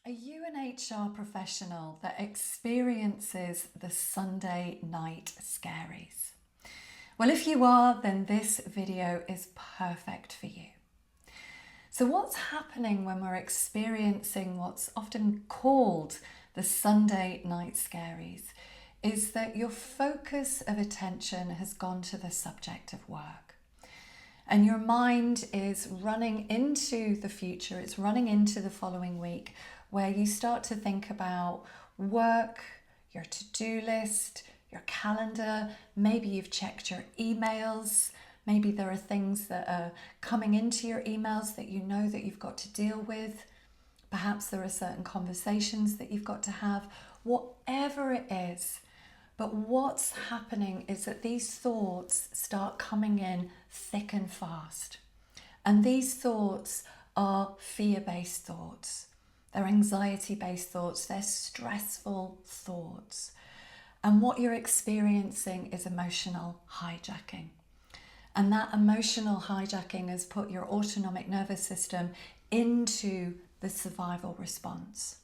Are you an HR professional that experiences the Sunday night scaries? Well, if you are, then this video is perfect for you. So what's happening when we're experiencing what's often called the Sunday night scaries is that your focus of attention has gone to the subject of work. And your mind is running into the future, it's running into the following week, where you start to think about work, your to-do list, your calendar. Maybe you've checked your emails. Maybe there are things that are coming into your emails that you know that you've got to deal with. Perhaps there are certain conversations that you've got to have. Whatever it is, but what's happening is that these thoughts start coming in thick and fast. And these thoughts are fear-based thoughts. They're anxiety-based thoughts. They're stressful thoughts. And what you're experiencing is emotional hijacking. And that emotional hijacking has put your autonomic nervous system into the survival response.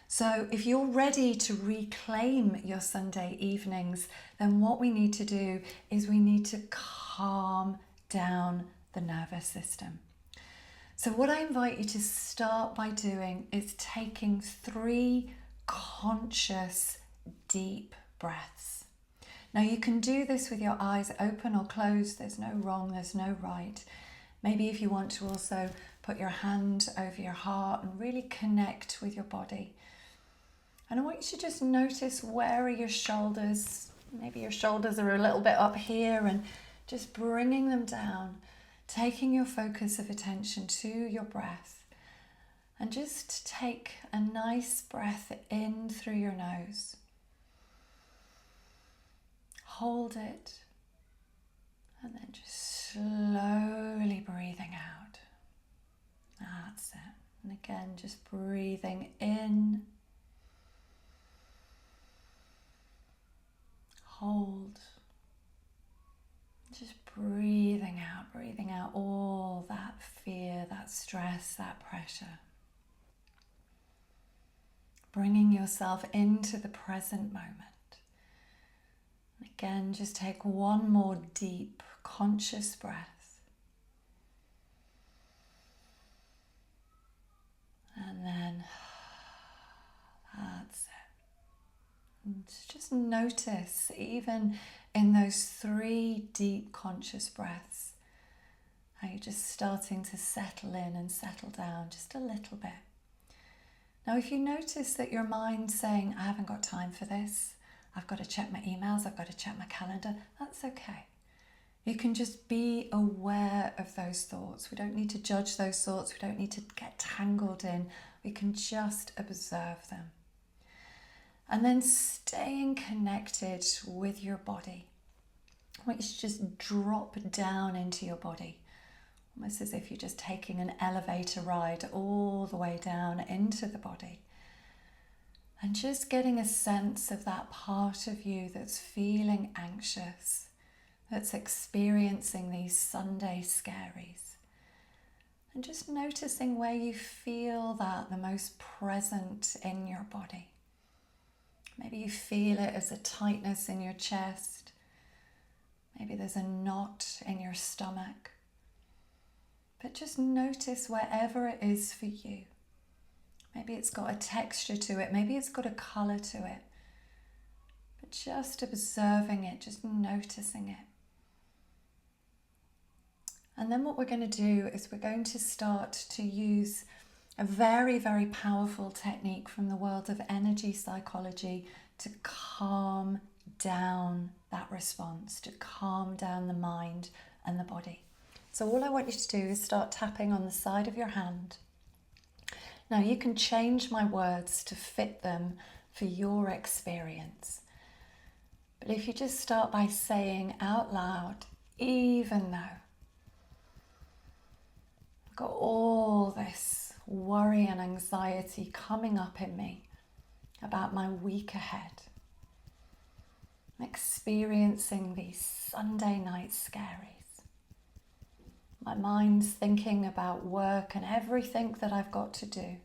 So if you're ready to reclaim your Sunday evenings, then what we need to do is we need to calm down the nervous system. So what I invite you to start by doing is taking 3 conscious deep breaths. Now you can do this with your eyes open or closed. There's no wrong, there's no right. Maybe if you want to also put your hand over your heart and really connect with your body. And I want you to just notice, where are your shoulders? Maybe your shoulders are a little bit up here, and just bringing them down, taking your focus of attention to your breath. And just take a nice breath in through your nose. Hold it. And then just slowly breathing out. That's it. And again, just breathing in. Hold. Just breathing out all that fear, that stress, that pressure. Bringing yourself into the present moment. And again, just take one more deep, conscious breath. And then, that's it. And just notice, even in those 3 deep conscious breaths, how you're just starting to settle in and settle down just a little bit. Now, if you notice that your mind's saying, I haven't got time for this, I've got to check my emails, I've got to check my calendar, that's okay. You can just be aware of those thoughts. We don't need to judge those thoughts. We don't need to get tangled in. We can just observe them. And then staying connected with your body. I want you to just drop down into your body, almost as if you're just taking an elevator ride all the way down into the body. And just getting a sense of that part of you that's feeling anxious, that's experiencing these Sunday scaries. And just noticing where you feel that the most present in your body. Maybe you feel it as a tightness in your chest. Maybe there's a knot in your stomach. But just notice wherever it is for you. Maybe it's got a texture to it. Maybe it's got a colour to it. But just observing it, just noticing it. And then what we're going to do is we're going to start to use a very, very powerful technique from the world of energy psychology to calm down that response, to calm down the mind and the body. So all I want you to do is start tapping on the side of your hand. Now you can change my words to fit them for your experience. But if you just start by saying out loud, even though I've got all this worry and anxiety coming up in me about my week ahead. I'm experiencing these Sunday night scaries. My mind's thinking about work and everything that I've got to do.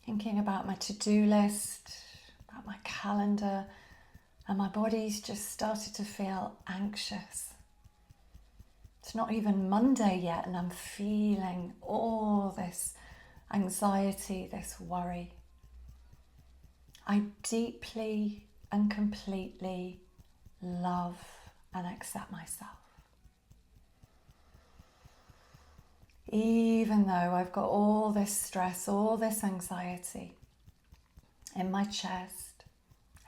thinking about my to-do list, about my calendar, and my body's just started to feel anxious. It's not even Monday yet, and I'm feeling all this anxiety, this worry. I deeply and completely love and accept myself. Even though I've got all this stress, all this anxiety in my chest,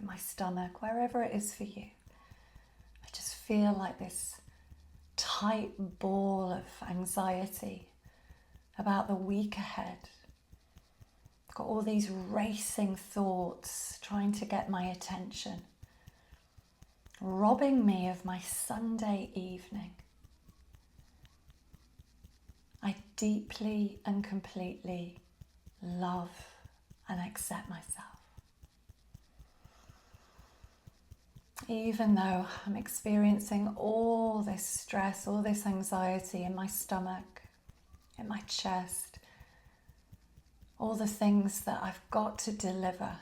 in my stomach, wherever it is for you, I just feel like this tight ball of anxiety about the week ahead. I've got all these racing thoughts trying to get my attention, robbing me of my Sunday evening. I deeply and completely love and accept myself. Even though I'm experiencing all this stress, all this anxiety in my stomach, in my chest, all the things that I've got to deliver,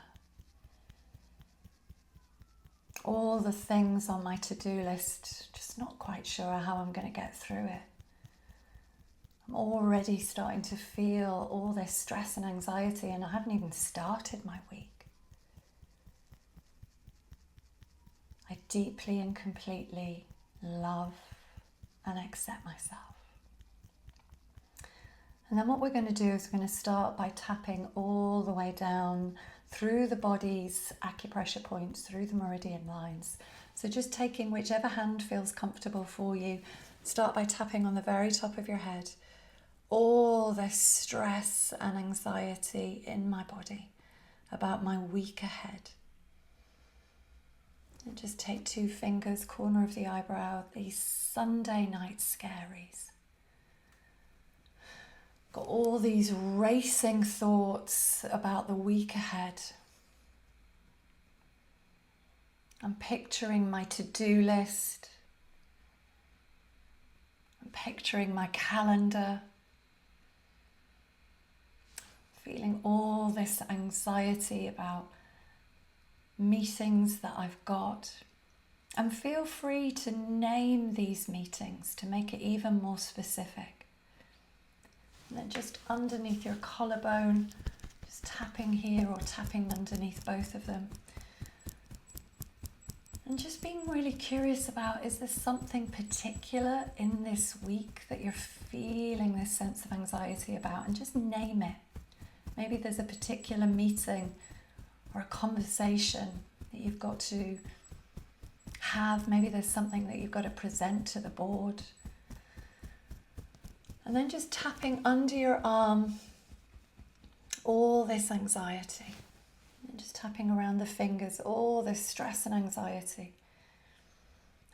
all the things on my to-do list, just not quite sure how I'm going to get through it. I'm already starting to feel all this stress and anxiety, and I haven't even started my week. I deeply and completely love and accept myself. And then what we're going to do is we're going to start by tapping all the way down through the body's acupressure points, through the meridian lines. So just taking whichever hand feels comfortable for you. Start by tapping on the very top of your head. All this stress and anxiety in my body about my week ahead. And just take 2 fingers, corner of the eyebrow, these Sunday night scaries. Got all these racing thoughts about the week ahead. I'm picturing my to-do list. I'm picturing my calendar. Feeling all this anxiety about meetings that I've got. And feel free to name these meetings to make it even more specific. And then just underneath your collarbone, just tapping here or tapping underneath both of them. And just being really curious about, is there something particular in this week that you're feeling this sense of anxiety about? And just name it. Maybe there's a particular meeting or a conversation that you've got to have. Maybe there's something that you've got to present to the board. And then just tapping under your arm all this anxiety. And just tapping around the fingers, all this stress and anxiety.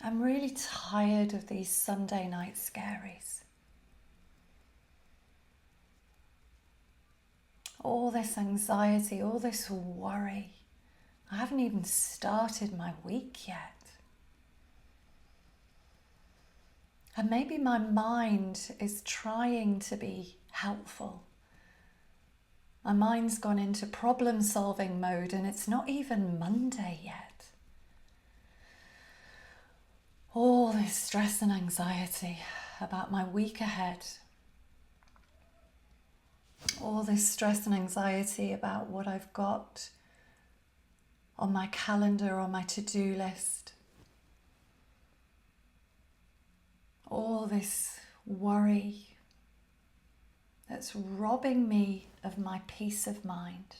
I'm really tired of these Sunday night scaries. All this anxiety, all this worry. I haven't even started my week yet. And maybe my mind is trying to be helpful. My mind's gone into problem-solving mode and it's not even Monday yet. All this stress and anxiety about my week ahead. All this stress and anxiety about what I've got on my calendar or my to-do list. All this worry that's robbing me of my peace of mind.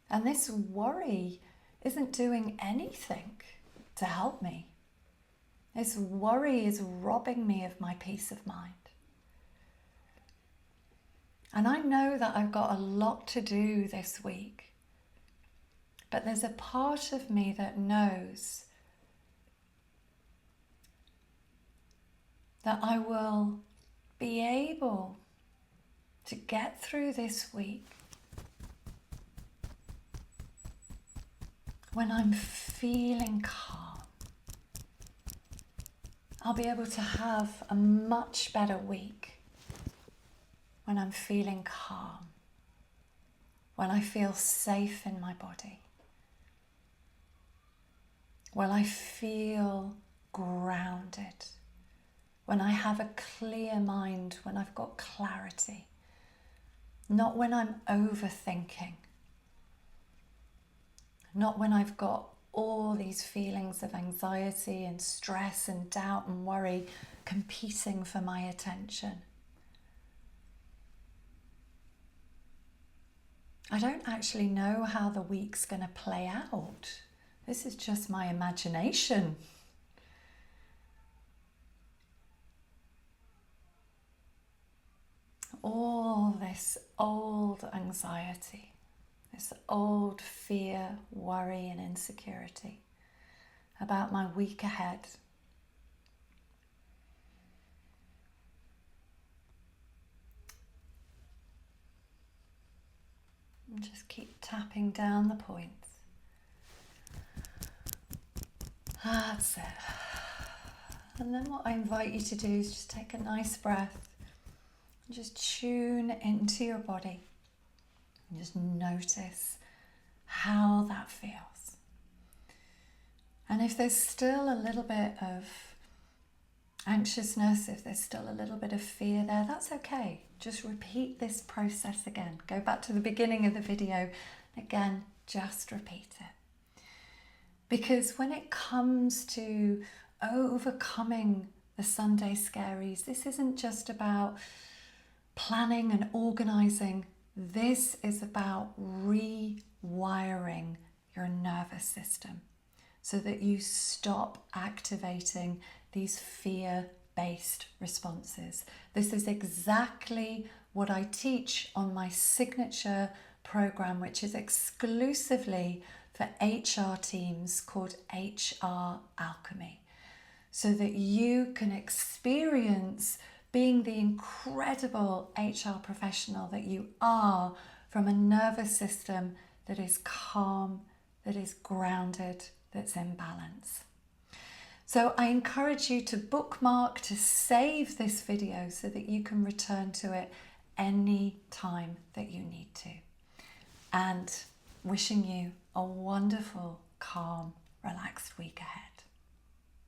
And this worry isn't doing anything to help me. This worry is robbing me of my peace of mind. And I know that I've got a lot to do this week. But there's a part of me that knows that I will be able to get through this week when I'm feeling calm. I'll be able to have a much better week when I'm feeling calm. when I feel safe in my body, when I feel grounded, when I have a clear mind, when I've got clarity, not when I'm overthinking, not when I've got all these feelings of anxiety and stress and doubt and worry competing for my attention. I don't actually know how the week's going to play out. This is just my imagination. All this old anxiety, this old fear, worry and insecurity about my week ahead. And just keep tapping down the points. That's it. And then what I invite you to do is just take a nice breath and just tune into your body and just notice how that feels. And if there's still a little bit of anxiousness, if there's still a little bit of fear there, that's okay. Just repeat this process again. Go back to the beginning of the video. Again, just repeat it. Because when it comes to overcoming the Sunday scaries, this isn't just about planning and organizing. This is about rewiring your nervous system so that you stop activating these fear-based responses. This is exactly what I teach on my signature program, which is exclusively for HR teams, called HR Alchemy, so that you can experience being the incredible HR professional that you are from a nervous system that is calm, that is grounded, that's in balance. So I encourage you to bookmark, to save this video so that you can return to it any time that you need to. And wishing you a wonderful, calm, relaxed week ahead.